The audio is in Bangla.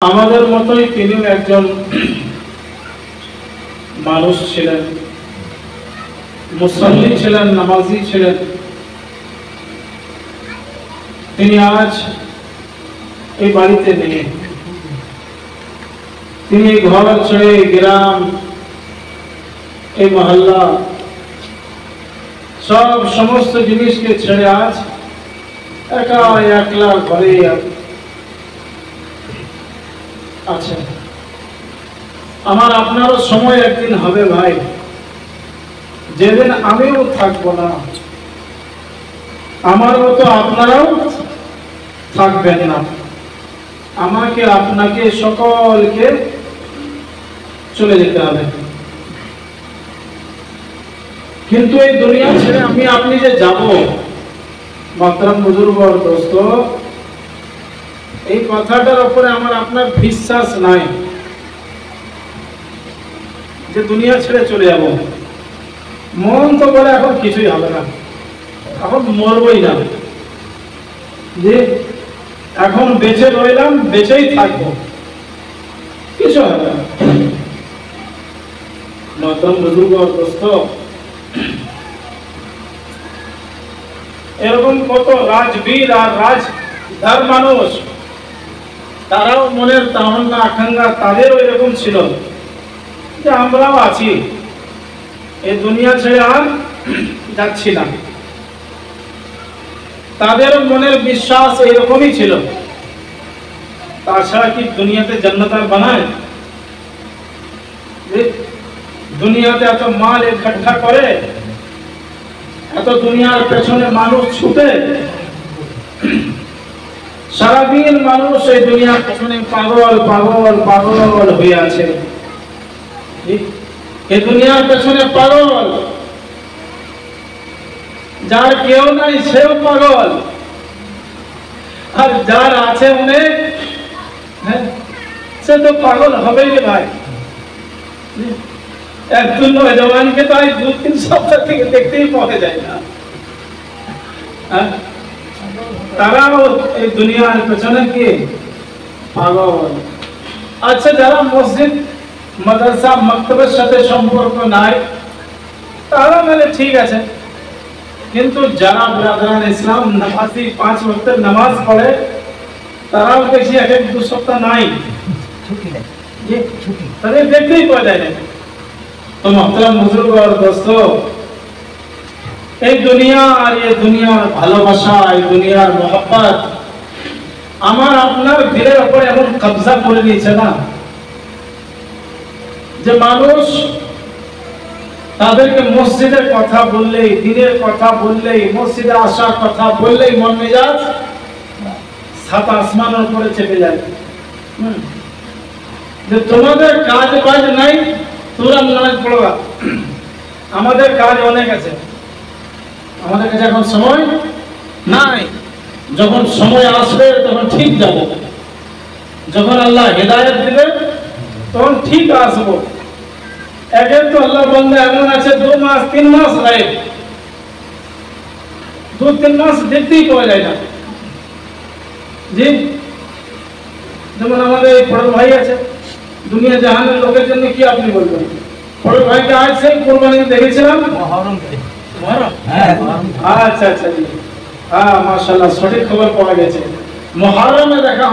আমাদের মতোই তিনিও একজন মানুষ ছিলেন, মুসল্লি ছিলেন, নামাজি ছিলেন। তিনি আজ এই বাড়িতে নেই। তিনি এই ঘর ছেড়ে, এই গ্রাম, এই মহল্লা, সমস্ত জিনিসকে ছেড়ে আজ একা একলা ঘরে আছে। আমার আপনারও সময় একদিন হবে ভাই, যেদিন আমিও থাকবো না, আমার মতো আপনারাও থাকবেন না। আমাকে, আপনাকে, সকলকে চলে যেতে হবে। কিন্তু এই দুনিয়া ছেড়ে আমি আপনি যে যাব, মোহতারাম বুজুর্গ আর দোস্ত, এই কথাটার উপরে আমার আপনার বিশ্বাস নাই যে দুনিয়া ছেড়ে চলে যাব। মন তো বলে এখন কিছুই হবে না, এখন মরবই না, যে এখন বেঁচে রইলাম, বেঁচেই থাকবো, কিছু হবে না। মোহতারাম বুজুর্গ আর দোস্ত, এরকম কত রাজবীর আর রাজদার মানুষ, তারাও মনের তামান্না আকাঙ্ক্ষা তাদেরও এরকম ছিল যে আমরাও আছি, এই দুনিয়া ছেড়ে আর যাচ্ছি না। তাদের মনের বিশ্বাস এরকমই ছিল। তাছাড়া কি দুনিয়াতে জান্নাত আর বানায়? দুনিয়াতে এত মাল একঠা করে, এত দুনিয়ার পেছনে মানুষ ছুটে, সারাদিন মানুষ এই দুনিয়ার পেছনে পাগল পাগল পাগল হয়ে আছে। এই দুনিয়ার পেছনে পাগল, যার কেউ নাই সেও পাগল, আর যার আছে অনেক সে তো পাগল হবেই রে ভাই। একজন নয়জওয়ানকে তো আজ 2-3 সপ্তাহ থেকে দেখতেই পাওয়া যায় না। তারাও এই দুনিয়ার পেছনে কি পাগল। আচ্ছা, যারা মসজিদ, মাদ্রাসা, মাকতাবের সাথে সম্পর্ক নাই, তারা মানে ঠিক আছে, কিন্তু যারা ব্রাদারান ইসলাম নামাজি, 5 ওয়াক্তের নামাজ পড়ে, তারাও দেখি 1-2 সপ্তাহ নাই, তাদের দেখতেই পাওয়া যায় না। তো মোহতারাম বুজুর্গ আর দোস্ত, এই দুনিয়া আর এই দুনিয়ার ভালোবাসা, এই দুনিয়ার মোহাব্বত আমার আপনার দিলের উপরে এমন কবজা করে নিয়েছে না, যে মানুষ তাদেরকে মসজিদের কথা বললেই, দিনের কথা বললেই, মসজিদে আসার কথা বললেই মন মেজাজ 7 আসমানের উপরে চেপে যায়। যে তোমাদের কাজ বাজ নাই, তোমরা নামাজ পড়বা, আমাদের কাজ অনেক আছে, আমাদের কাছে এখন সময় নাই। যখন সময় আসবে তখন ঠিক যাব, যখন আল্লাহ হেদায়েত দিবে তখন ঠিক আসবো। একের তো আল্লাহ বন্ধু এমন আছে 2 মাস 3 মাস রায়, 2-3 মাস দেখতেই পাওয়া যায় না। জি, যেমন আমাদের বড় ভাই আছে, দুনিয়া জাহানের লোকের জন্য কি আপনি বলবেন? বড় ভাইকে আজ সেই কুরবানি দেখেছিলাম। আচ্ছা আচ্ছা, জি হ্যাঁ, মাশাআল্লাহ, সঠিক খবর পাওয়া গেছে। মুহররমে দেখা